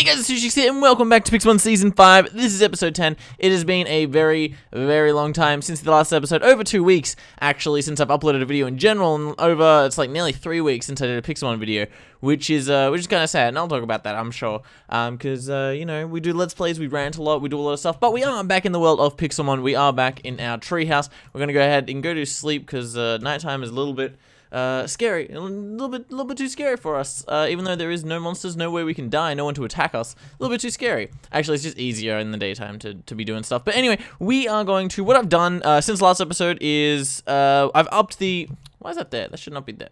Hey guys, it's Sushix here, and welcome back to Pixelmon Season 5. This is episode 10. It has been a very, very long time since the last episode. Over 2 weeks, actually, since I've uploaded a video in general, and it's like nearly 3 weeks since I did a Pixelmon video, which is kind of sad, and I'll talk about that, I'm sure, because, you know, we do Let's Plays, we rant a lot, we do a lot of stuff, but we are back in the world of Pixelmon. We are back in our treehouse. We're going to go ahead and go to sleep, because nighttime is a little bit scary, a little bit too scary for us. Even though there is no monsters, nowhere we can die, no one to attack us. A little bit too scary. Actually, it's just easier in the daytime to be doing stuff. But anyway, we are going to. What I've done since last episode is I've upped the. Why is that there? That should not be there.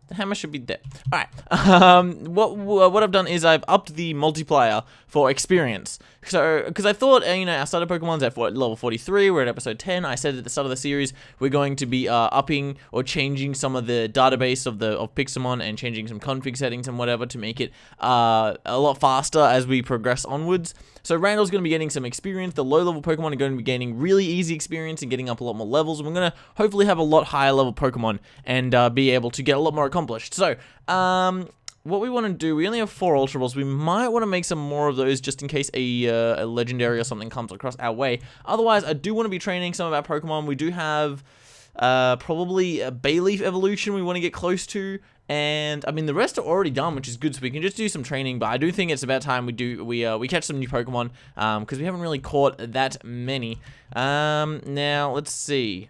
The hammer should be there. All right. What I've done is I've upped the multiplier for experience. So, because I thought, you know, our starter Pokemon's at level 43. We're at episode 10. I said at the start of the series we're going to be upping or changing some of the database of Pixelmon and changing some config settings and whatever to make it a lot faster as we progress onwards. So Randall's going to be getting some experience. The low-level Pokemon are going to be gaining really easy experience and getting up a lot more levels. And we're going to hopefully have a lot higher level Pokemon and be able to get a lot more accomplished. So, what we want to do, we only have 4 Ultra Balls. We might want to make some more of those just in case a legendary or something comes across our way. Otherwise, I do want to be training some of our Pokemon. We do have probably a Bayleaf evolution we want to get close to. And I mean the rest are already done, which is good, so we can just do some training. But I do think it's about time we catch some new Pokemon, because we haven't really caught that many. Now let's see.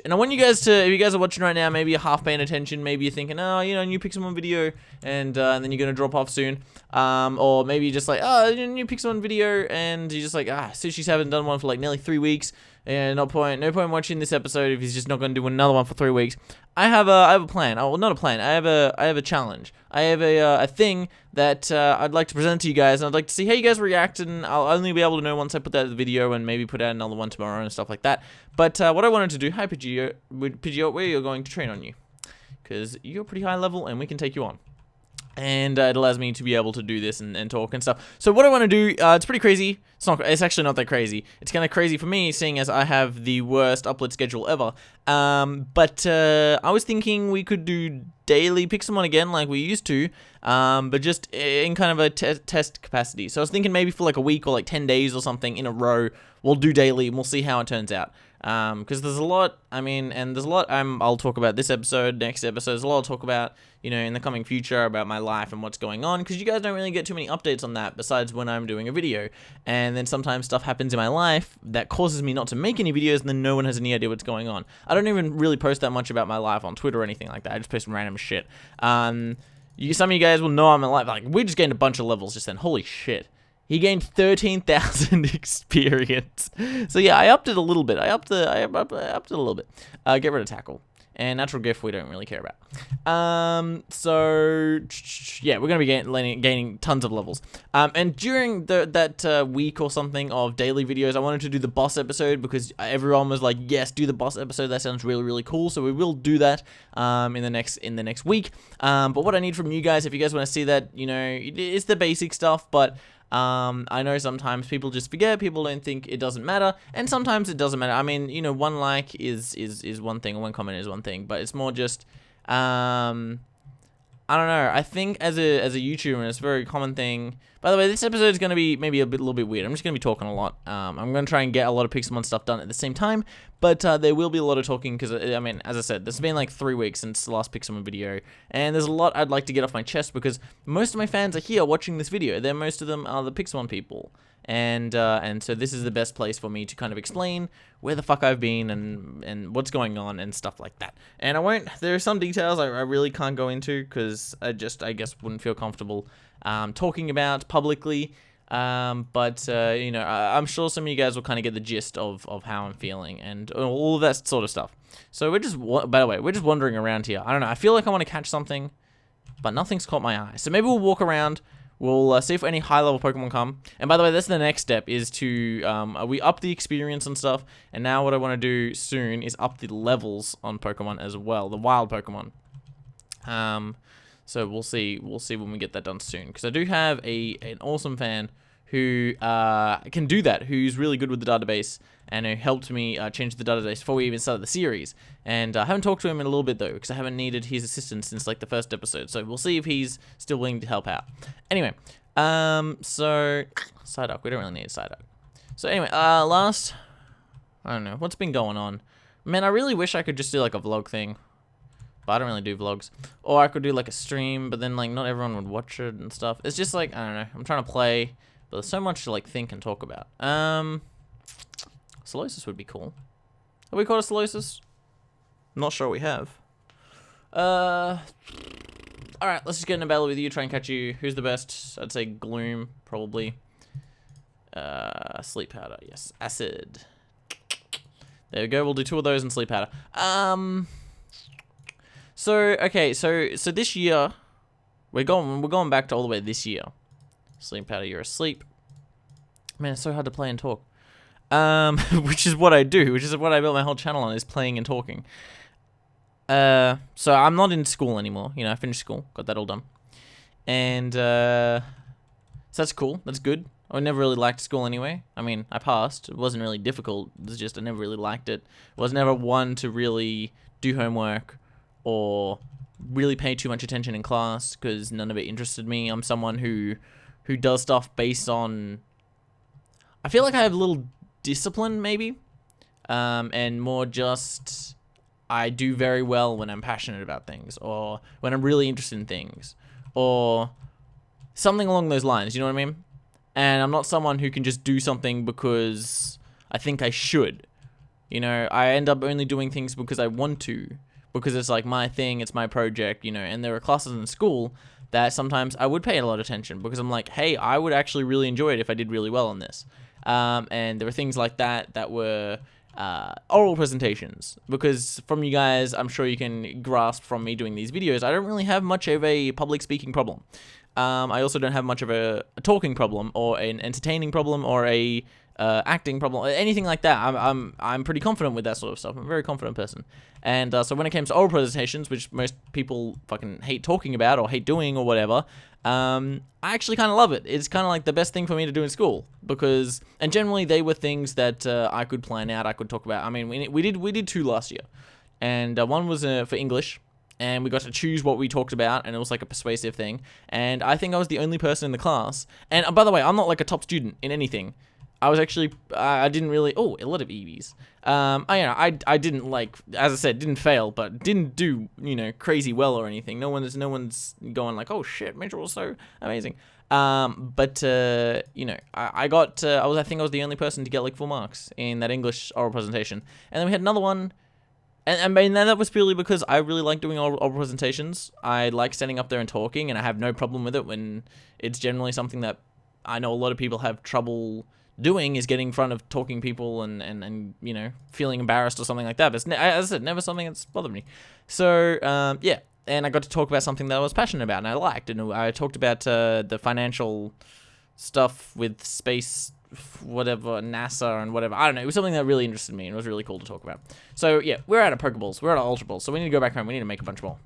And I want you guys to, if you guys are watching right now, maybe you're half paying attention, maybe you're thinking, oh, you know, new Pixelmon video, and then you're gonna drop off soon. Or maybe you're just like, oh, new Pixelmon video, and you're just like, Sushix haven't done one for like nearly 3 weeks. And no point watching this episode if he's just not going to do another one for 3 weeks. I have a plan. Oh, well, not a plan. I have a challenge. I have a thing that I'd like to present to you guys, and I'd like to see how you guys react. And I'll only be able to know once I put that in the video, and maybe put out another one tomorrow and stuff like that. But what I wanted to do, hi Pidgeot, we are going to train on you, because you're pretty high level, and we can take you on. And it allows me to be able to do this and talk and stuff. So what I want to do, it's pretty crazy. It's actually not that crazy. It's kind of crazy for me, seeing as I have the worst upload schedule ever. But I was thinking we could do daily Pixelmon again like we used to, but just in kind of a test capacity. So I was thinking maybe for like a week or like 10 days or something in a row, we'll do daily and we'll see how it turns out. Because there's a lot, there's a lot I'll talk about this episode, next episode. There's a lot I'll talk about, you know, in the coming future about my life and what's going on, because you guys don't really get too many updates on that besides when I'm doing a video. And then sometimes stuff happens in my life that causes me not to make any videos, and then no one has any idea what's going on. I don't even really post that much about my life on Twitter or anything like that. I just post random shit. Some of you guys will know I'm alive. Like, we just gained a bunch of levels just then. Holy shit. He gained 13,000 experience. So yeah, I upped it a little bit. I upped it a little bit. Get rid of tackle. And natural gift we don't really care about. So yeah, we're gonna be gaining tons of levels. And during that week or something of daily videos, I wanted to do the boss episode because everyone was like, "Yes, do the boss episode. That sounds really, really cool." So we will do that in the next week. But what I need from you guys, if you guys want to see that, you know, it's the basic stuff, but I know sometimes people just forget, people don't think it doesn't matter, and sometimes it doesn't matter. I mean, you know, one like is one thing, or one comment is one thing, but it's more just, I don't know, I think as a YouTuber, it's a very common thing. By the way, this episode is going to be maybe little bit weird. I'm just going to be talking a lot. I'm going to try and get a lot of Pixelmon stuff done at the same time, but there will be a lot of talking because, I mean, as I said, this has been like 3 weeks since the last Pixelmon video, and there's a lot I'd like to get off my chest because most of my fans are here watching this video. Most of them are the Pixelmon people. And so this is the best place for me to kind of explain where the fuck I've been and what's going on and stuff like that. And there are some details I really can't go into because I guess wouldn't feel comfortable talking about publicly. But you know, I'm sure some of you guys will kind of get the gist of how I'm feeling and all of that sort of stuff. So by the way, we're just wandering around here. I don't know, I feel like I want to catch something, but nothing's caught my eye. So maybe we'll walk around. We'll see if any high-level Pokemon come. And by the way, that's the next step, is to, we up the experience and stuff. And now what I want to do soon is up the levels on Pokemon as well, the wild Pokemon. So we'll see when we get that done soon. Because I do have an awesome fan who can do that, who's really good with the database, and who helped me change the database before we even started the series. And I haven't talked to him in a little bit, though, because I haven't needed his assistance since, like, the first episode. So we'll see if he's still willing to help out. Anyway, So Psyduck, we don't really need a Psyduck. So anyway, I don't know what's been going on. Man, I really wish I could just do like a vlog thing, but I don't really do vlogs. Or I could do like a stream, but then like not everyone would watch it and stuff. It's just like, I don't know, I'm trying to play, but there's so much to like think and talk about. Solosis would be cool. Have we caught a Solosis? I'm not sure we have. Alright, let's just get in a battle with you, try and catch you. Who's the best? I'd say Gloom, probably. Sleep Powder, yes. Acid. There we go, we'll do 2 of those and Sleep Powder. Okay, so this year, we're going back to all the way this year. Sleep Powder, you're asleep. Man, it's so hard to play and talk. Which is what I do, which is what I built my whole channel on, is playing and talking. So I'm not in school anymore, you know, I finished school, got that all done. And, so that's cool, that's good. I never really liked school anyway. I mean, I passed, it wasn't really difficult, it's just I never really liked it. Was never one to really do homework, or really pay too much attention in class, because none of it interested me. I'm someone who does stuff based on, I feel like I have a little discipline, maybe, and more just, I do very well when I'm passionate about things, or when I'm really interested in things, or something along those lines, you know what I mean? And I'm not someone who can just do something because I think I should. You know, I end up only doing things because I want to, because it's like my thing, it's my project, you know. And there are classes in school that sometimes I would pay a lot of attention, because I'm like, hey, I would actually really enjoy it if I did really well on this. And there were things like that were oral presentations, because from you guys, I'm sure you can grasp from me doing these videos, I don't really have much of a public speaking problem. I also don't have much of a talking problem, or an entertaining problem, or a acting problem, or anything like that. I'm pretty confident with that sort of stuff. I'm a very confident person. And so when it came to oral presentations, which most people fucking hate talking about or hate doing or whatever, I actually kind of love it. It's kind of like the best thing for me to do in school, because, and generally they were things that I could plan out, I could talk about. I mean, we did 2 last year, and one was for English. And we got to choose what we talked about, and it was like a persuasive thing. And I think I was the only person in the class. And by the way, I'm not like a top student in anything. I was actually, I didn't really, oh, a lot of EVs. I didn't, like, as I said, didn't fail, but didn't do, you know, crazy well or anything. No one's going like, oh shit, Mitchell was so amazing. You know, I think I was the only person to get like full marks in that English oral presentation. And then we had another one. And I mean, that was purely because I really like doing oral presentations. I like standing up there and talking, and I have no problem with it when it's generally something that I know a lot of people have trouble doing, is getting in front of talking people and you know, feeling embarrassed or something like that. But it's, as I said, never something that's bothered me. So, yeah. And I got to talk about something that I was passionate about and I liked. And I talked about the financial stuff with space, whatever, NASA and whatever. I don't know. It was something that really interested me, and it was really cool to talk about. So yeah, we're out of Pokeballs. We're out of Ultra Balls. So we need to go back home. We need to make a bunch more.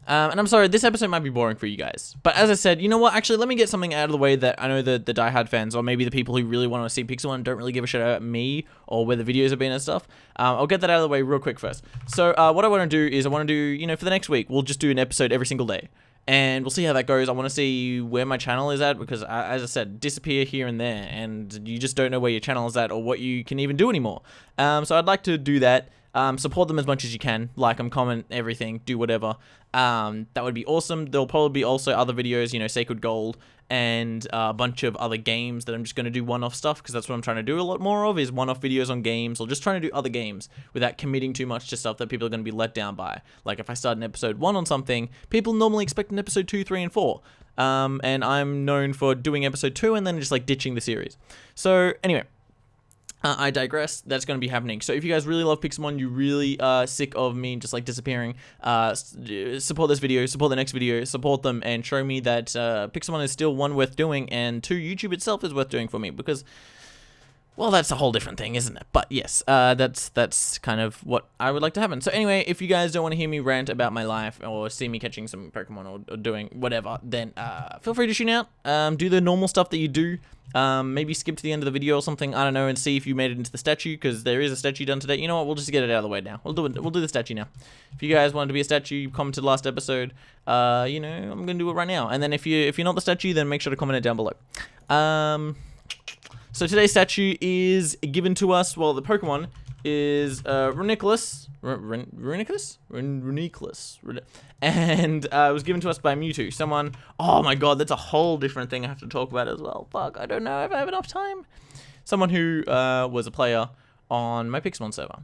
And I'm sorry, this episode might be boring for you guys. But as I said, you know what? Actually, let me get something out of the way that I know the diehard fans, or maybe the people who really want to see Pixelmon, don't really give a shit about me or where the videos have been and stuff. I'll get that out of the way real quick first. So what I want to do is, I want to do, you know, for the next week, we'll just do an episode every single day. And we'll see how that goes. I want to see where my channel is at, because, as I said, disappear here and there, and you just don't know where your channel is at or what you can even do anymore. So I'd like to do that. Support them as much as you can. Like them, comment, everything, do whatever. That would be awesome. There'll probably be also other videos, you know, Sacred Gold, and a bunch of other games that I'm just going to do one-off stuff, because that's what I'm trying to do a lot more of, is one-off videos on games, or just trying to do other games without committing too much to stuff that people are going to be let down by. Like, if I start an episode 1 on something, people normally expect an episode 2, 3, and 4. And I'm known for doing episode 2 and then just, like, ditching the series. So, anyway. I digress. That's going to be happening. So if you guys really love Pixelmon, you really sick of me just like disappearing, support this video, support the next video, support them, and show me that Pixelmon is still 1 worth doing, and 2, YouTube itself is worth doing for me, because well, that's a whole different thing, isn't it? But yes, that's kind of what I would like to happen. So anyway, if you guys don't want to hear me rant about my life or see me catching some Pokemon or doing whatever, then feel free to tune out. Do the normal stuff that you do. Maybe skip to the end of the video or something, I don't know, and see if you made it into the statue, because there is a statue done today. You know what, we'll just get it out of the way now. We'll do the statue now. If you guys wanted to be a statue, you commented last episode, you know, I'm gonna do it right now. And then if you're not the statue, then make sure to comment it down below. So today's statue is given to us, well, the Pokemon is Reniculus, and it was given to us by Mewtwo. Someone, oh my god, that's a whole different thing I have to talk about as well. Fuck, I don't know if I have enough time. Someone who was a player on my Pixelmon server.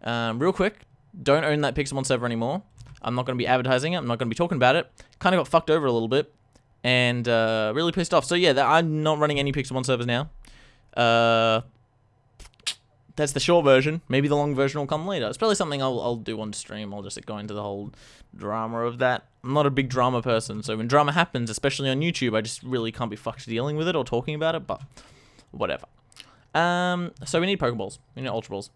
Real quick, don't own that Pixelmon server anymore. I'm not going to be advertising it. I'm not going to be talking about it. Kind of got fucked over a little bit. And really pissed off. So yeah, I'm not running any Pixelmon servers now. That's the short version. Maybe the long version will come later. It's probably something I'll do on stream. I'll just go into the whole drama of that. I'm not a big drama person, so when drama happens, especially on YouTube, I just really can't be fucked dealing with it or talking about it, but whatever. So we need Pokeballs. We need Ultra Balls.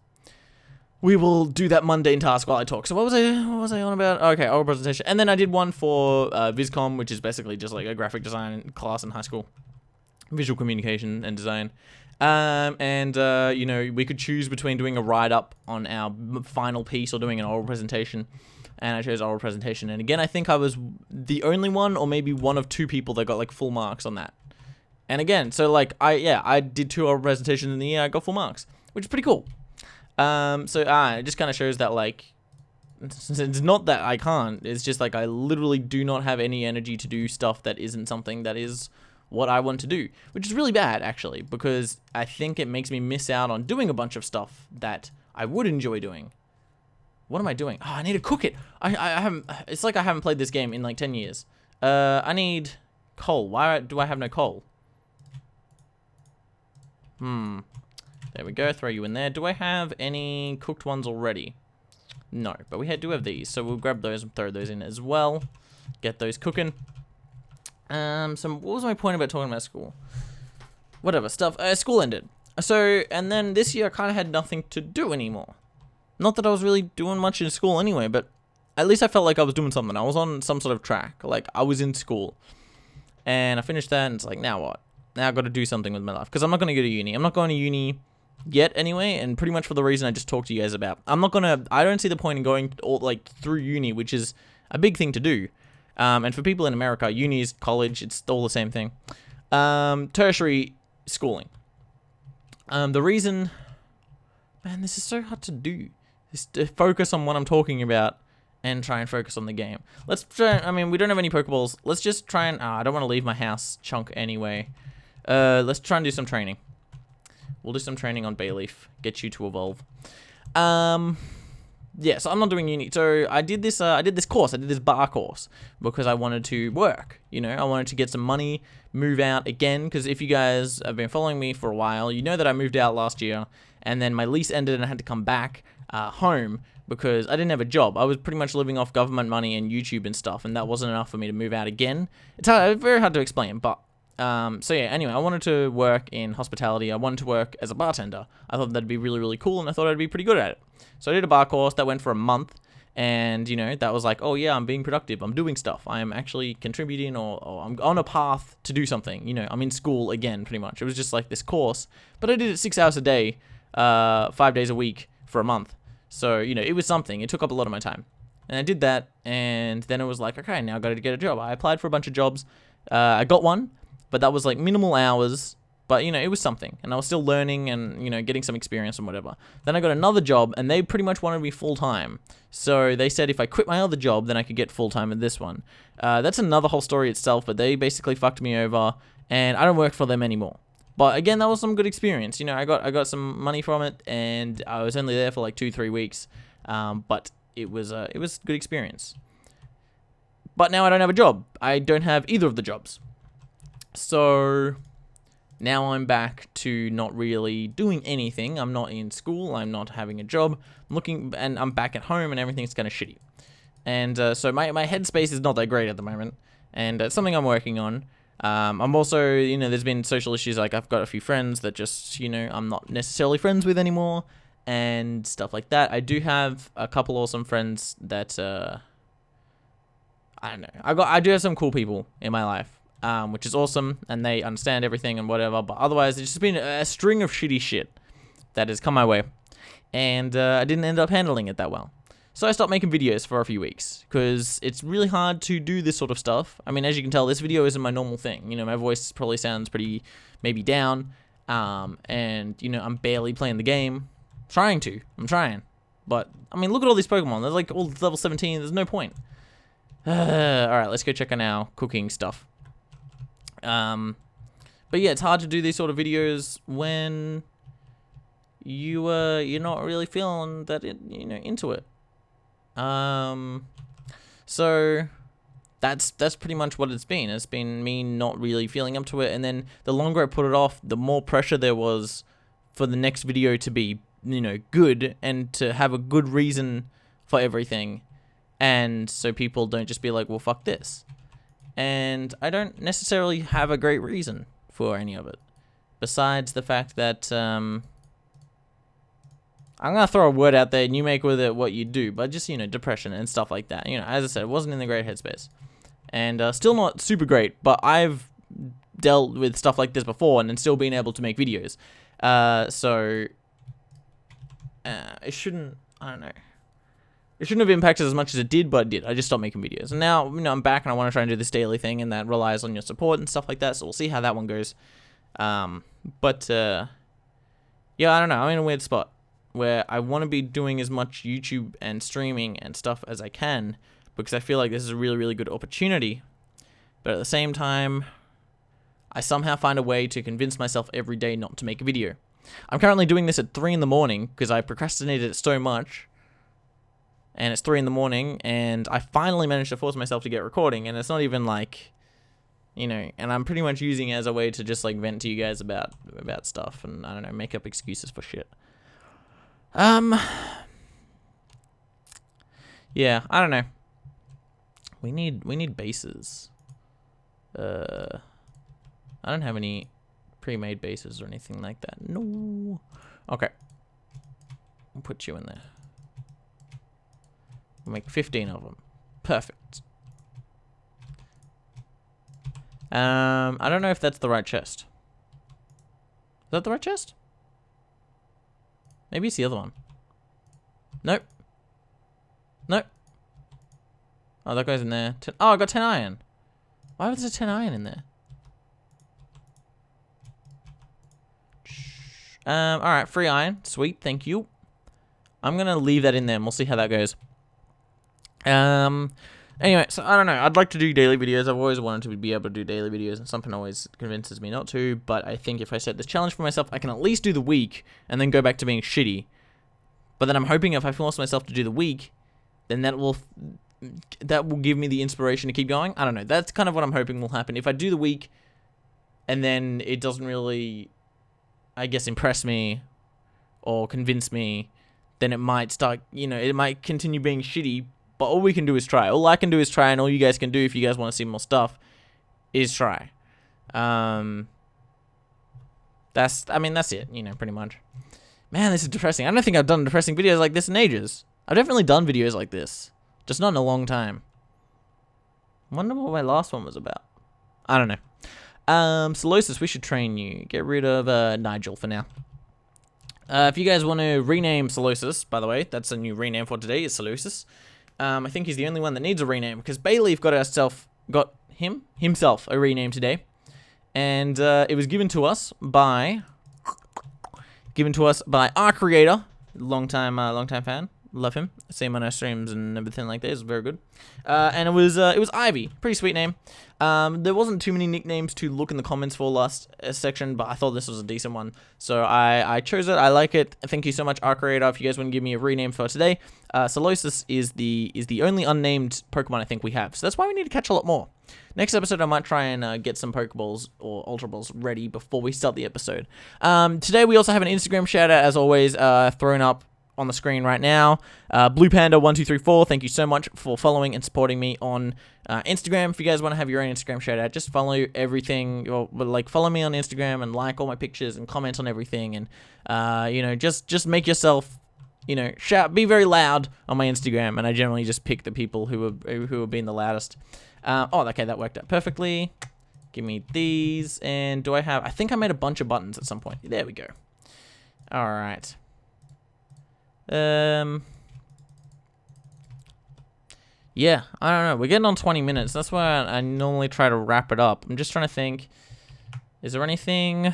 We will do that mundane task while I talk. So what was I on about? Okay, oral presentation. And then I did one for VisCom, which is basically just like a graphic design class in high school. Visual communication and design. You know, we could choose between doing a write-up on our final piece or doing an oral presentation. And I chose oral presentation. And again, I think I was the only one or maybe one of 2 people that got like full marks on that. And again, so like, I did 2 oral presentations in the year, I got full marks, which is pretty cool. It just kind of shows that, like, it's not that I can't, it's just, like, I literally do not have any energy to do stuff that isn't something that is what I want to do, which is really bad, actually, because I think it makes me miss out on doing a bunch of stuff that I would enjoy doing. What am I doing? Oh, I need to cook it. I haven't, it's like I haven't played this game in, like, 10 years. I need coal. Why do I have no coal? There we go, throw you in there. Do I have any cooked ones already? No, but we do have these, so we'll grab those and throw those in as well. Get those cooking. So what was my point about talking about school? Whatever, stuff. School ended. So, and then this year I kind of had nothing to do anymore. Not that I was really doing much in school anyway, but at least I felt like I was doing something. I was on some sort of track. Like, I was in school. And I finished that, and it's like, now what? Now I've got to do something with my life. Because I'm not going to go to uni. I'm not going to uni yet anyway, and pretty much for the reason I just talked to you guys about. I don't see the point in going through uni, which is a big thing to do. And for people in America, uni is college, it's all the same thing. Tertiary schooling. The reason, man, this is so hard to do, is to focus on what I'm talking about and try and focus on the game. Let's try, I mean, we don't have any Pokeballs. Let's just try and, I don't want to leave my house chunk anyway. Let's try and do some training. We'll do some training on Bayleaf. Get you to evolve. Yeah, so I'm not doing uni. So I did this course. I did this bar course because I wanted to work. You know, I wanted to get some money, move out again. Because if you guys have been following me for a while, you know that I moved out last year, and then my lease ended, and I had to come back home because I didn't have a job. I was pretty much living off government money and YouTube and stuff, and that wasn't enough for me to move out again. It's very hard to explain, but. So yeah, anyway, I wanted to work in hospitality. I wanted to work as a bartender. I thought that'd be really, really cool, and I thought I'd be pretty good at it. So I did a bar course that went for a month, and, you know, that was like, oh yeah, I'm being productive. I'm doing stuff. I'm actually contributing, or I'm on a path to do something. You know, I'm in school again, pretty much. It was just like this course, but I did it 6 hours a day, 5 days a week for a month. So, you know, it was something. It took up a lot of my time. And I did that, and then it was like, okay, now I got to get a job. I applied for a bunch of jobs. I got one. But that was like minimal hours, but, you know, it was something. And I was still learning and, you know, getting some experience and whatever. Then I got another job, and they pretty much wanted me full-time. So they said if I quit my other job, then I could get full-time at this one. That's another whole story itself, but they basically fucked me over, and I don't work for them anymore. But again, that was some good experience. You know, I got some money from it, and I was only there for like 2-3 weeks. But it was good experience. But now I don't have a job. I don't have either of the jobs. So now I'm back to not really doing anything. I'm not in school. I'm not having a job. And I'm back at home, and everything's kind of shitty. And so my headspace is not that great at the moment, and it's something I'm working on. I'm also, you know, there's been social issues, like I've got a few friends that just, you know, I'm not necessarily friends with anymore, and stuff like that. I do have a couple awesome friends that, I don't know, I do have some cool people in my life, which is awesome, and they understand everything and whatever, but otherwise, it's just been a string of shitty shit that has come my way, and I didn't end up handling it that well. So I stopped making videos for a few weeks, because it's really hard to do this sort of stuff. I mean, as you can tell, this video isn't my normal thing. You know, my voice probably sounds pretty, maybe down, and, you know, I'm barely playing the game. I'm trying. But, I mean, look at all these Pokemon. They're like all level 17, there's no point. Alright, let's go check on our cooking stuff. But yeah, it's hard to do these sort of videos when you're not really feeling that, into it. So that's pretty much what it's been. It's been me not really feeling up to it, and then the longer I put it off, the more pressure there was for the next video to be, good, and to have a good reason for everything, and so people don't just be like, well, fuck this. And I don't necessarily have a great reason for any of it, besides the fact that, I'm going to throw a word out there and you make with it what you do, but just, depression and stuff like that. As I said, it wasn't in the great headspace. And still not super great, but I've dealt with stuff like this before and then still been able to make videos. So it shouldn't, I don't know. It shouldn't have impacted as much as it did, but it did. I just stopped making videos. And now, I'm back and I want to try and do this daily thing, and that relies on your support and stuff like that, so we'll see how that one goes. Yeah, I don't know. I'm in a weird spot where I want to be doing as much YouTube and streaming and stuff as I can, because I feel like this is a really, really good opportunity. But at the same time, I somehow find a way to convince myself every day not to make a video. I'm currently doing this at 3 in the morning because I procrastinated it so much. And it's 3 in the morning, and I finally managed to force myself to get recording, and it's not even like, and I'm pretty much using it as a way to just like vent to you guys about stuff, and I don't know, make up excuses for shit. Yeah, I don't know. We need bases. I don't have any pre-made bases or anything like that. No. Okay. We'll put you in there. We'll make 15 of them. Perfect. I don't know if that's the right chest. Is that the right chest? Maybe it's the other one. Nope. Nope. Oh, that goes in there. Oh, I got 10 iron. Why was there 10 iron in there? Alright, free iron. Sweet, thank you. I'm gonna leave that in there and we'll see how that goes. Anyway, so I don't know. I'd like to do daily videos. I've always wanted to be able to do daily videos, and something always convinces me not to. But I think if I set this challenge for myself, I can at least do the week and then go back to being shitty. But then I'm hoping if I force myself to do the week, then that will give me the inspiration to keep going. I don't know. That's kind of what I'm hoping will happen. If I do the week and then it doesn't really, I guess, impress me or convince me, then it might start, it might continue being shitty. But all we can do is try. All I can do is try, and all you guys can do if you guys want to see more stuff is try. That's it, pretty much. Man, this is depressing. I don't think I've done depressing videos like this in ages. I've definitely done videos like this, just not in a long time. I wonder what my last one was about. I don't know. Solosis, we should train you. Get rid of Nigel for now. If you guys want to rename Solosis, by the way, that's a new rename for today, is Solosis. I think he's the only one that needs a rename, because Bayleaf got himself a rename today, and it was given to us by our creator, long time fan. Love him. See him on our streams and everything like that. It's very good. And it was Ivy. Pretty sweet name. There wasn't too many nicknames to look in the comments for last section, but I thought this was a decent one, so I chose it. I like it. Thank you so much, our creator. If you guys want to give me a rename for today, Solosis is the only unnamed Pokemon I think we have, so that's why we need to catch a lot more. Next episode, I might try and get some Pokeballs or Ultra Balls ready before we start the episode. Today, we also have an Instagram shout out, as always, thrown up on the screen right now. Blue Panda 1234, thank you so much for following and supporting me on Instagram. If you guys want to have your own Instagram shout out, just follow everything, or like follow me on Instagram and like all my pictures and comment on everything, and you know, just make yourself, you know, be very loud on my Instagram, and I generally just pick the people who have been the loudest. Oh, okay, that worked out perfectly. Give me these, and do I think I made a bunch of buttons at some point. There we go. All right. Yeah, I don't know. We're getting on 20 minutes. That's why I normally try to wrap it up. I'm just trying to think. Is there anything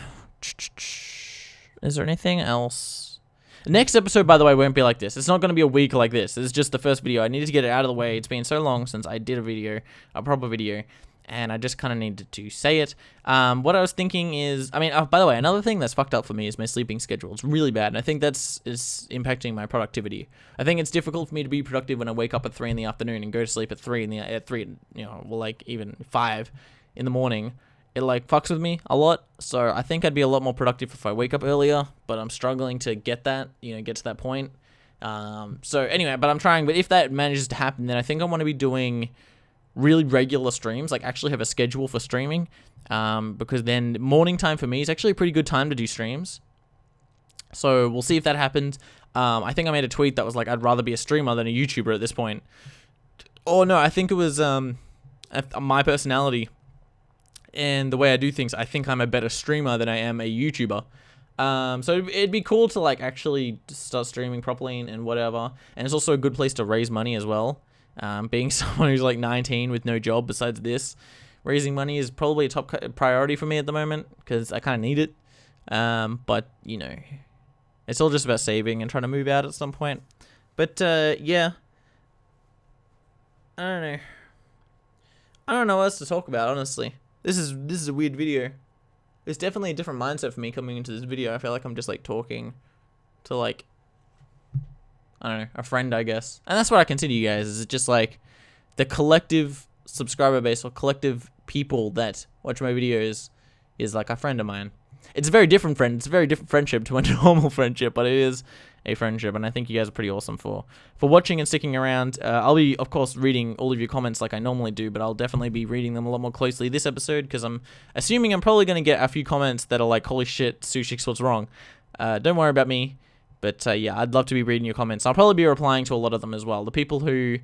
else? The next episode, by the way, won't be like this. It's not going to be a week like this. This is just the first video. I needed to get it out of the way. It's been so long since I did a proper video, and I just kind of needed to say it. What I was thinking is, I mean, by the way, another thing that's fucked up for me is my sleeping schedule. It's really bad, and I think is impacting my productivity. I think it's difficult for me to be productive when I wake up at 3 in the afternoon and go to sleep at 3, you know, well, like even 5 in the morning. It like fucks with me a lot, so I think I'd be a lot more productive if I wake up earlier, but I'm struggling to get that, you know, get to that point. So anyway, but I'm trying, but if that manages to happen, then I think I want to be doing really regular streams, like actually have a schedule for streaming, because then morning time for me is actually a pretty good time to do streams. So we'll see if that happens. I think I made a tweet that was like, I'd rather be a streamer than a YouTuber at this point. Oh no, I think it was my personality and the way I do things. I think I'm a better streamer than I am a YouTuber. So it'd be cool to like actually start streaming properly and whatever. And it's also a good place to raise money as well. Being someone who's like 19 with no job besides this, raising money is probably a top priority for me at the moment because I kind of need it. But you know, it's all just about saving and trying to move out at some point. But yeah, I don't know what else to talk about, honestly. This is a weird video. It's definitely a different mindset for me coming into this video. I feel like I'm just like talking to like, I don't know, a friend, I guess. And that's what I consider you guys, is just like the collective subscriber base or collective people that watch my videos is like a friend of mine. It's a very different friend. It's a very different friendship to a normal friendship, but it is a friendship, and I think you guys are pretty awesome for watching and sticking around. I'll be, of course, reading all of your comments like I normally do, but I'll definitely be reading them a lot more closely this episode, because I'm assuming I'm probably going to get a few comments that are like, holy shit, Sushix, what's wrong? Don't worry about me, but yeah, I'd love to be reading your comments. I'll probably be replying to a lot of them as well. The people who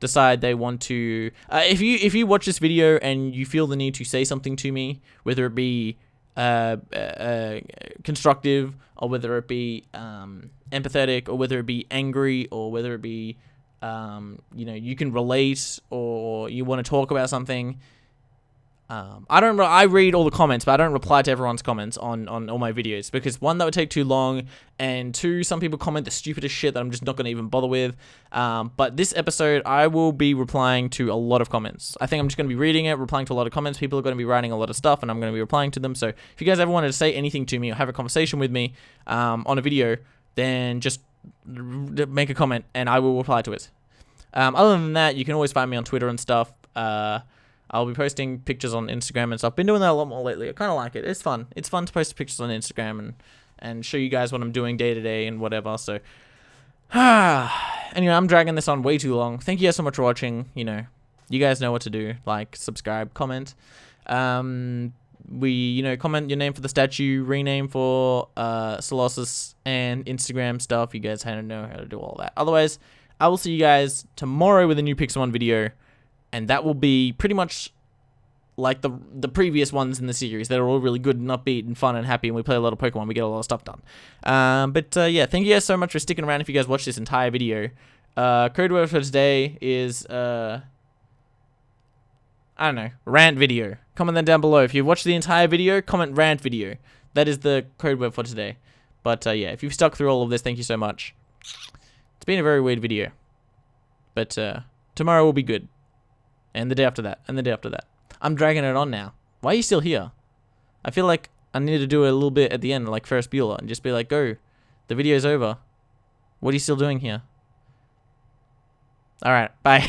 decide they want to... if you watch this video and you feel the need to say something to me, whether it be constructive, or whether it be empathetic, or whether it be angry, or whether it be you know, you can relate, or you want to talk about something. I read all the comments, but I don't reply to everyone's comments on all my videos, because one, that would take too long, and two, some people comment the stupidest shit that I'm just not going to even bother with. But this episode, I will be replying to a lot of comments. I think I'm just going to be reading it, replying to a lot of comments. People are going to be writing a lot of stuff, and I'm going to be replying to them. So if you guys ever wanted to say anything to me or have a conversation with me on a video, then just make a comment, and I will reply to it. Other than that, you can always find me on Twitter and stuff. I'll be posting pictures on Instagram and stuff. Been doing that a lot more lately. I kind of like it. It's fun. It's fun to post pictures on Instagram and show you guys what I'm doing day to day and whatever. So, anyway, I'm dragging this on way too long. Thank you guys so much for watching. You know, you guys know what to do. Like, subscribe, comment. You know, comment your name for the statue, rename for Colossus, and Instagram stuff. You guys know how to do all that. Otherwise, I will see you guys tomorrow with a new Pixelmon video. And that will be pretty much like the previous ones in the series. They're all really good and upbeat and fun and happy, and we play a lot of Pokemon. We get a lot of stuff done. Yeah, thank you guys so much for sticking around if you guys watched this entire video. Code word for today is, I don't know, rant video. Comment that down below. If you watched the entire video, comment rant video. That is the code word for today. But yeah, if you've stuck through all of this, thank you so much. It's been a very weird video. But tomorrow will be good. And the day after that, and the day after that. I'm dragging it on now. Why are you still here? I feel like I need to do a little bit at the end, like Ferris Bueller, and just be like, go, the video's over. What are you still doing here? Alright, bye.